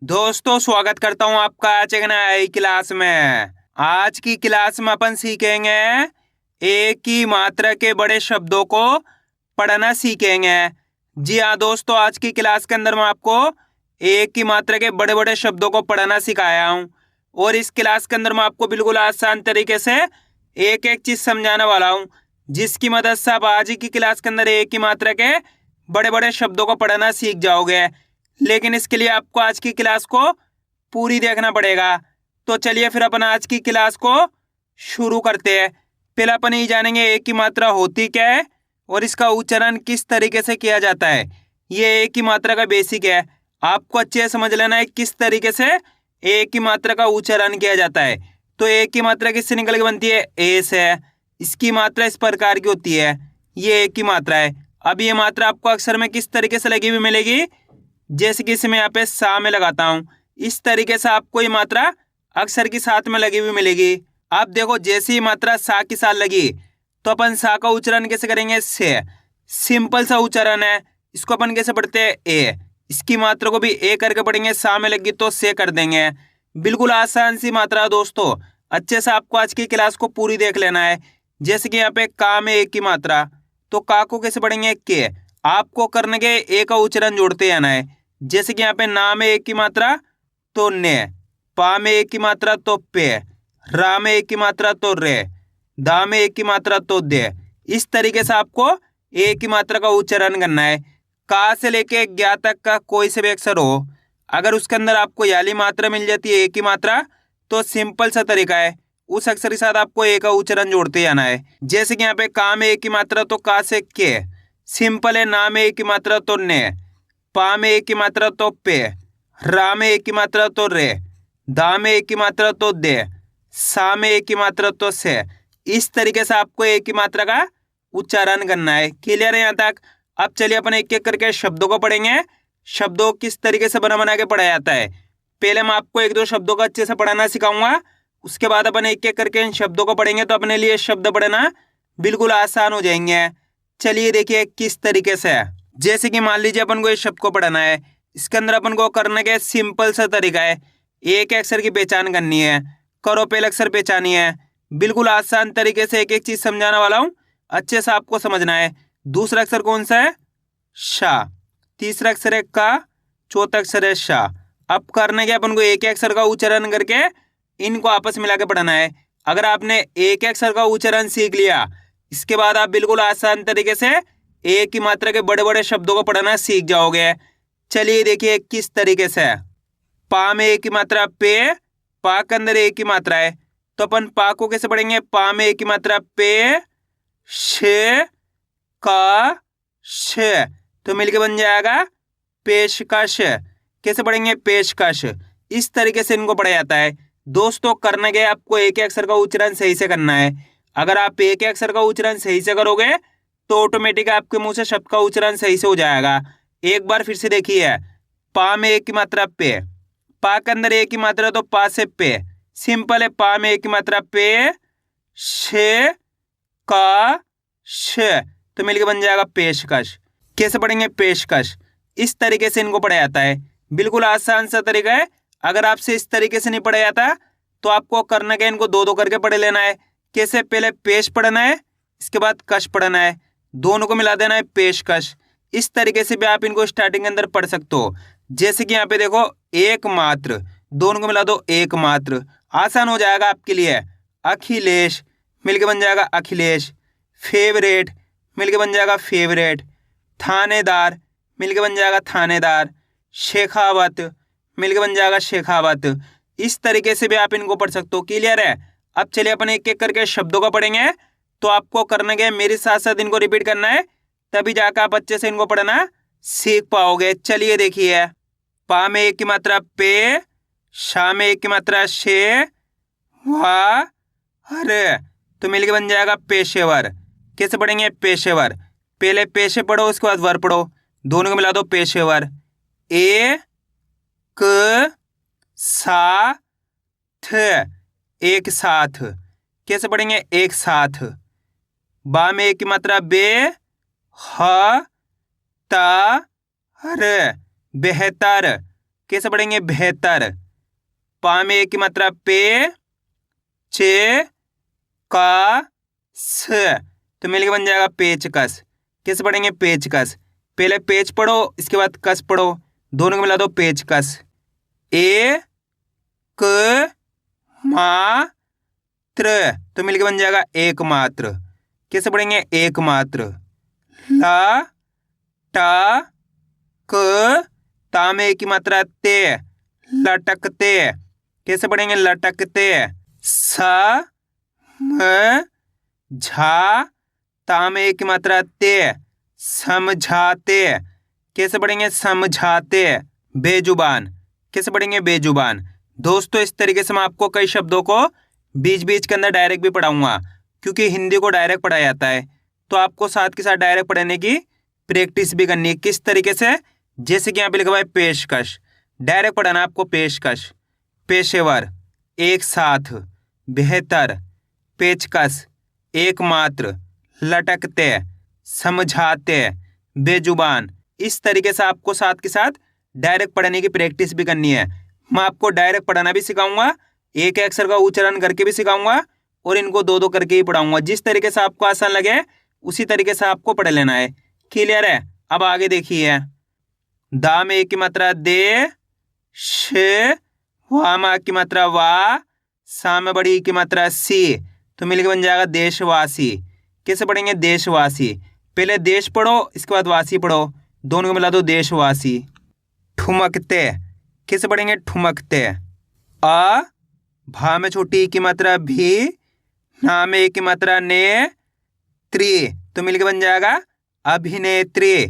दोस्तों स्वागत करता हूं आपका आज एक नई क्लास में। आज की क्लास में अपन सीखेंगे एक ही मात्रा के बड़े शब्दों को पढ़ना सीखेंगे। जी हाँ दोस्तों, आज की क्लास के अंदर मैं आपको एक ही मात्रा के बड़े बड़े शब्दों को पढ़ना सिखाया हूं और इस क्लास के अंदर मैं आपको बिल्कुल आसान तरीके से एक एक चीज समझाने वाला हूं, जिसकी मदद से आप आज की क्लास के अंदर एक ही मात्रा के बड़े बड़े शब्दों को पढ़ना सीख जाओगे। लेकिन इसके लिए आपको आज की क्लास को पूरी देखना पड़ेगा। तो चलिए फिर अपन आज की क्लास को शुरू करते हैं। पहले अपन ये जानेंगे एक ही मात्रा होती क्या है और इसका उच्चारण किस तरीके से किया जाता है। ये एक ही मात्रा का बेसिक है, आपको अच्छे से समझ लेना है किस तरीके से एक ही मात्रा का उच्चारण किया जाता है। तो एक ही मात्रा किससे निकल के बनती है? ए से। इसकी मात्रा इस प्रकार की होती है, ये एक ही मात्रा है। अब ये मात्रा आपको अक्षर में किस तरीके से लगी हुई मिलेगी? जैसे कि इसमें यहाँ पे सा में लगाता हूँ, इस तरीके से आपको ये मात्रा अक्षर के साथ में लगी हुई मिलेगी। आप देखो, जैसे ही मात्रा सा के साथ लगी तो अपन सा का उच्चारण कैसे करेंगे? से। सिंपल सा उच्चारण है, इसको अपन कैसे पढ़ते हैं? ए। इसकी मात्रा को भी ए करके पढ़ेंगे, सा में लगी तो से कर देंगे। बिल्कुल आसान सी मात्रा है दोस्तों, अच्छे से आपको आज की क्लास को पूरी देख लेना है। जैसे कि यहाँ पे का में एक की मात्रा, तो का को कैसे पढ़ेंगे? के। आपको करने के ए का उच्चारण जोड़ते आना है। जैसे कि यहाँ पे ना में एक की मात्रा तो ने, पा में एक की मात्रा तो पे, रा में एक की मात्रा तो रे, दा में एक की मात्रा तो दे। इस तरीके से आपको एक की मात्रा का उच्चारण करना है। का से लेके ज्ञा तक का कोई से भी अक्षर हो, अगर उसके अंदर आपको याली मात्रा मिल जाती है एक की मात्रा, तो सिंपल सा तरीका है, उस अक्षर के साथ आपको ए का उच्चारण जोड़ते जाना है। जैसे कि यहाँ पे का में एक की मात्रा तो का से के, सिंपल है। ना में एक की मात्रा तो ने, पा में एक की मात्रा तो पे, रा में एक की मात्रा तो रे, दा में एक की मात्रा तो दे, सा में एक की मात्रा तो से। इस तरीके से आपको एक की मात्रा का उच्चारण करना है। क्लियर है यहाँ तक? अब चलिए अपन एक एक करके शब्दों को पढ़ेंगे। शब्दों किस तरीके से बना बना के पढ़ा जाता है, पहले मैं आपको एक दो शब्दों को अच्छे से पढ़ाना सिखाऊंगा, उसके बाद अपन एक एक करके इन शब्दों को पढ़ेंगे, तो अपने लिए शब्द पढ़ना बिल्कुल आसान हो जाएंगे। चलिए देखिए किस तरीके से। जैसे कि मान लीजिए अपन को इस शब्द को पढ़ना है, इसके अंदर अपन को करने का सिंपल सा तरीका है, एक अक्षर की पहचान करनी है। करो, पहले अक्षर पहचानी है। बिल्कुल आसान तरीके से एक एक चीज समझाने वाला हूँ, अच्छे से आपको समझना है। दूसरा अक्षर कौन सा है? शा। तीसरा अक्षर है का, चौथा अक्षर है शा। अब करने के अपन को एक अक्षर का उच्चारण करके इनको आपस मिला के पढ़ना है। अगर आपने एक अक्षर का उच्चारण सीख लिया, इसके बाद आप बिल्कुल आसान तरीके से एक ही मात्रा के बड़े बड़े शब्दों को पढ़ना सीख जाओगे। चलिए देखिए किस तरीके से। पा में एक ही मात्रा पे, पा के अंदर एक ही मात्रा है, तो अपन पा को कैसे पढ़ेंगे? पा में एक ही मात्रा पे, शे, का, शे, तो मिलके बन जाएगा पेशकश। कैसे पढ़ेंगे? पेशकश। इस तरीके से इनको पढ़ा जाता है। दोस्तों करने के आपको एक अक्षर का उच्चारण सही से करना है। अगर आप एक अक्षर का उच्चारण सही से करोगे तो ऑटोमेटिक आपके मुंह से शब्द का उच्चारण सही से हो जाएगा। एक बार फिर से देखिए, पा में एक की मात्रा पे, पा के अंदर एक की मात्रा तो पा से पे, सिंपल है। पा में एक की मात्रा पे, शे, का, शे, तो मिलके बन जाएगा पेशकश। कैसे पढ़ेंगे? पेशकश। इस तरीके से इनको पढ़ा जाता है, बिल्कुल आसान सा तरीका है। अगर आपसे इस तरीके से नहीं पढ़ा जाता तो आपको करना क्या, इनको दो दो करके पढ़ लेना है। कैसे? पहले पेश पढ़ना है, इसके बाद कश पढ़ना है, दोनों को मिला देना है पेशकश। इस तरीके से भी आप इनको स्टार्टिंग के अंदर पढ़ सकते हो। जैसे कि यहाँ पे देखो, एक मात्र, दोनों को मिला दो एक मात्र, आसान हो जाएगा आपके लिए। अखिलेश मिलके बन जाएगा अखिलेश। फेवरेट मिलके बन जाएगा फेवरेट। थानेदार मिलके बन जाएगा थानेदार। शेखावत मिलके बन जाएगा शेखावत। इस तरीके से भी आप इनको पढ़ सकते हो। क्लियर है? अब चलिए अपन एक एक करके शब्दों को पढ़ेंगे, तो आपको करने के मेरे साथ साथ इनको रिपीट करना है, तभी जाकर आप अच्छे से इनको पढ़ना सीख पाओगे। चलिए देखिए, पा में एक की मात्रा पे, शा में एक की मात्रा शे, वा, हरे, तो मिलके बन जाएगा पेशेवर। कैसे पढ़ेंगे? पेशेवर। पहले पेशे पढ़ो, उसके बाद वर पढ़ो, दोनों को मिला दो पेशेवर। ए क सा थ, एक साथ। कैसे पढ़ेंगे? एक साथ। बा में एक की मात्रा बे, ह, ता, र, बेहतर। कैसे पढ़ेंगे बेहतर। पा में एक की मात्रा पे, चे का स, तो मिलके बन जाएगा पेचकस। कैसे पढ़ेंगे पेचकस। पहले पेच पढ़ो, इसके बाद कस पढ़ो, दोनों को मिला दो पेचकस। ए क मात्र, तो मिलके बन जाएगा एक मात्र। कैसे पढ़ेंगे एक मात्र। ला टा क, ता में एक की मात्रा ते, लटकते। कैसे पढ़ेंगे लटकते। सा म झा, ता में एक की मात्रा ते, समझाते। कैसे पढ़ेंगे समझाते। बेजुबान। कैसे पढ़ेंगे बेजुबान। दोस्तों इस तरीके से मैं आपको कई शब्दों को बीच बीच के अंदर डायरेक्ट भी पढ़ाऊंगा, क्योंकि हिंदी को डायरेक्ट पढ़ाया जाता है, तो आपको साथ के साथ डायरेक्ट पढ़ने की प्रैक्टिस भी करनी है। किस तरीके से, जैसे कि यहाँ पे लिखा हुआ है पेशकश, डायरेक्ट पढ़ाना आपको पेशकश। पेशेवर, एक साथ। बेहतर, पेचकस, एकमात्र। लटकते, समझाते, बेजुबान। इस तरीके से आपको साथ के साथ डायरेक्ट पढ़ने की प्रैक्टिस भी करनी है। मैं आपको डायरेक्ट पढ़ाना भी सिखाऊंगा, एक एक अक्षर का उच्चारण करके भी सिखाऊंगा, और इनको दो दो करके ही पढ़ाऊंगा। जिस तरीके से आपको आसान लगे उसी तरीके से आपको पढ़ लेना है। क्लियर है। अब आगे देखिए। दा में एक की मात्रा दे, श, वा में की मात्रा वा, सा में बड़ी की मात्रा सी, तो मिलकर बन जाएगा देशवासी। कैसे पढ़ेंगे देशवासी। पहले देश पढ़ो, इसके बाद वासी पढ़ो, दोनों को मिला दो देशवासी। ठुमकते। कैसे पढ़ेंगे ठुमकते। अ, भा में छोटी की मात्रा भी, ना में एक की मात्रा ने, त्रि, तो मिलकर बन जाएगा अभिनेत्री।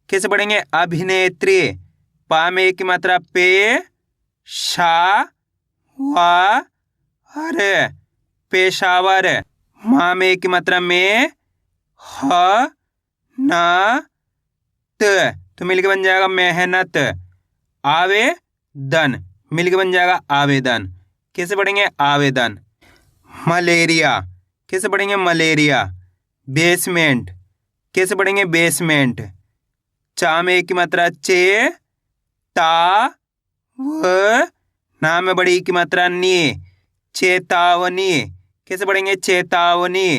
कैसे पढ़ेंगे अभिनेत्री। पा में एक की मात्रा पे, शा, वा, हर, पेशावर। माँ में एक की मात्रा में, ह, न, त, तो मिलकर बन जाएगा मेहनत। आवेदन, मिलकर बन जाएगा आवेदन। कैसे पढ़ेंगे आवेदन। मलेरिया। कैसे पढ़ेंगे मलेरिया। बेसमेंट। कैसे पढ़ेंगे बेसमेंट। चा में एक की मात्रा चे, ता, व, ना में बड़ी की मात्रा नी, चेतावनी। कैसे पढ़ेंगे चेतावनी।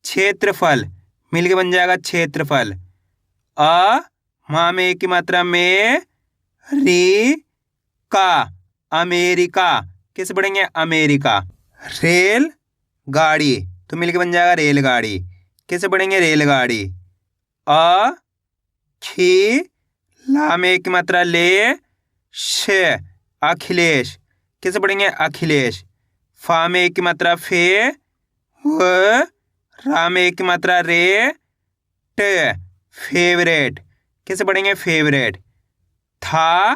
क्षेत्रफल, मिलके बन जाएगा क्षेत्रफल। अ, माँ में एक की मात्रा में, री, का, अमेरिका। कैसे पढ़ेंगे अमेरिका। रेल गाड़ी, तो मिलके बन जाएगा रेलगाड़ी। कैसे पढ़ेंगे रेलगाड़ी। अ, खी, ला में एक की मात्रा ले, श, अखिलेश। कैसे पढ़ेंगे अखिलेश। फा में एक की मात्रा फे, व, रा में एक की मात्रा रे, ट, फेवरेट। कैसे पढ़ेंगे फेवरेट। था,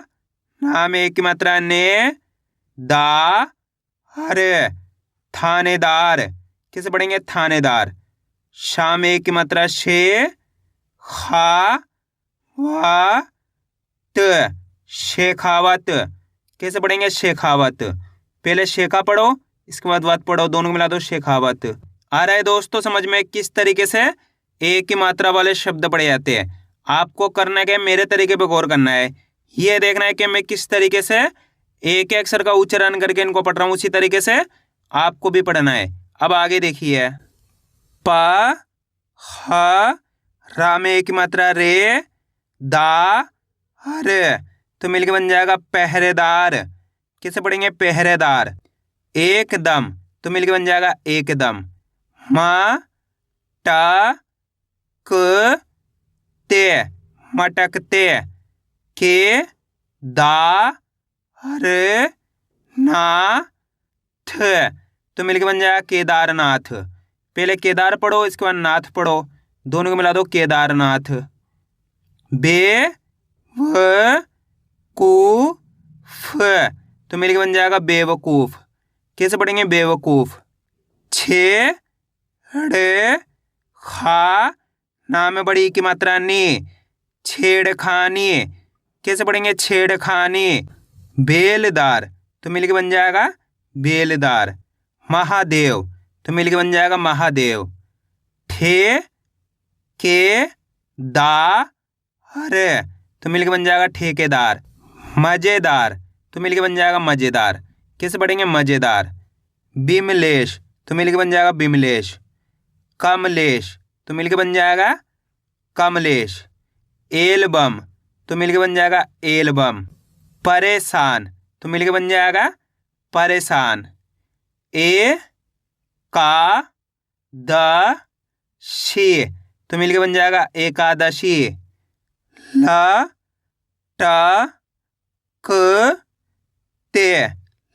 ना में एक की मात्रा ने, दा, हर, थानेदार। कैसे पढ़ेंगे थानेदार। शा में एक की मात्रा शे, खा, वा, त, शेखावत। कैसे पढ़ेंगे शेखावत। पहले शेखा पढ़ो, इसके बाद वत पढ़ो, दोनों को मिला दो शेखावत। आ रहा है दोस्तों समझ में किस तरीके से एक ही मात्रा वाले शब्द पढ़े जाते हैं। आपको करना क्या है, मेरे तरीके पे गौर करना है। ये देखना है कि मैं किस तरीके से एक एक अक्षर का उच्चारण करके इनको पढ़ रहा हूँ, उसी तरीके से आपको भी पढ़ना है। अब आगे देखिए। प, ह, रा में एक की मात्रा रे, दा, हर, तो मिलके बन जाएगा पहरेदार। कैसे पढ़ेंगे पहरेदार। एकदम, तो मिलके बन जाएगा एकदम। मा, टा, क, ते, मटकते। के, दा, हर, ना, थ, तो मिलके बन जाएगा केदारनाथ। पहले केदार पढ़ो, इसके बाद नाथ पढ़ो, दोनों को मिला दो केदारनाथ। बे, व, कू, फ, तो मिलके बन जाएगा बेवकूफ। कैसे पढ़ेंगे बेवकूफ। छे, ड़, खा, ना में बड़ी की मात्रा नी, छेड़खानी। कैसे पढ़ेंगे छेड़खानी। बेलदार, तो मिलके बन जाएगा बेलदार। महादेव, तो मिलके बन जाएगा महादेव। ठे, के, दा, हर, तो मिलके बन जाएगा ठेकेदार। मजेदार तो मिलके बन जाएगा मजेदार। कैसे पढ़ेंगे? मजेदार। बिमलेश तो मिलके बन जाएगा बिमलेश। कमलेश तो मिलके बन जाएगा कमलेश। एल्बम तो मिलके बन जाएगा एल्बम। परेशान तो मिलके बन जाएगा परेशान। ए का द शी तो मिलके बन जाएगा एकादशी। ल ट क ते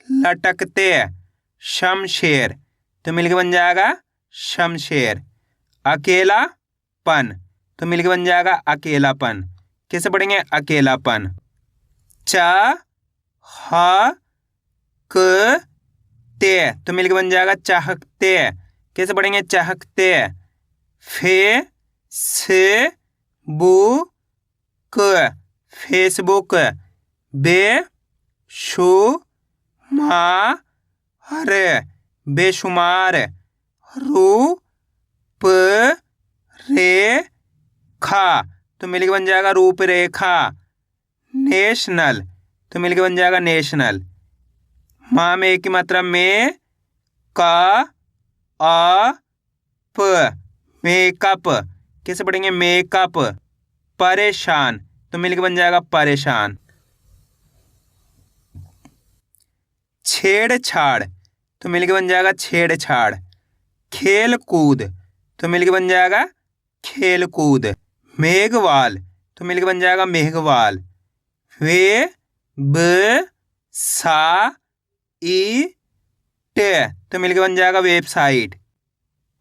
लटकते। शमशेर तो मिलके बन जाएगा शमशेर। अकेलापन तो मिलके बन जाएगा अकेलापन। कैसे पढ़ेंगे? अकेलापन। च ह क ते तो मिलके बन जाएगा चाहकते। कैसे पढ़ेंगे? चाहकते। फे से बु क फेसबुक। बे शु मा हर बेशुमार। रू प रे खा तो मिलके बन जाएगा रूपरेखा। नेशनल तो मिलके बन जाएगा नेशनल। माँ में एक की मात्रा में का अ प मेकअप। कैसे पढ़ेंगे? मेकअप। परेशान तो मिलके बन जाएगा परेशान। छेड़छाड़ तो मिलके बन जाएगा छेड़छाड़। खेल कूद तो मिलके बन जाएगा खेल कूद। मेघवाल तो मिलके बन जाएगा मेघवाल। वे ब सा ई टे तो मिलके बन जाएगा वेबसाइट।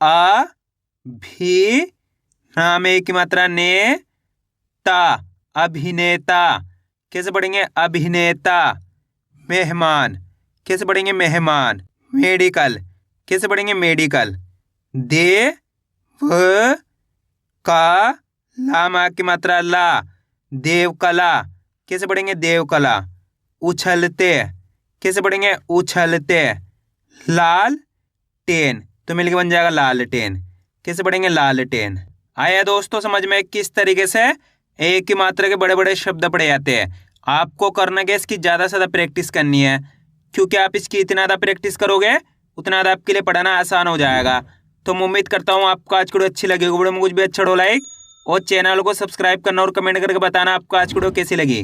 अ भी नाम एक की मात्रा ने ता अभिनेता। कैसे पढ़ेंगे? अभिनेता। मेहमान कैसे पढ़ेंगे? मेहमान। मेडिकल कैसे पढ़ेंगे? मेडिकल। दे व का लाम की मात्रा ला देवकला। कैसे पढ़ेंगे? देवकला। उछलते कैसे पढ़ेंगे? उछलते। लाल टेन तो मिलके बन जाएगा लालटेन। कैसे पढ़ेंगे? लालटेन। आया दोस्तों समझ में किस तरीके से एक की मात्रा के बड़े बड़े शब्द पढ़े जाते हैं। आपको करना क्या, इसकी ज़्यादा से ज़्यादा प्रैक्टिस करनी है, क्योंकि आप इसकी इतना ज़्यादा प्रैक्टिस करोगे उतना ज़्यादा आपके लिए पढ़ाना आसान हो जाएगा। तो मैं उम्मीद करता हूँ आपको आज की वीडियो अच्छी लगी। वीडियो में कुछ भी अच्छा हो लाइक और चैनल को सब्सक्राइब करना और कमेंट करके बताना आपको आज की वीडियो कैसी लगी।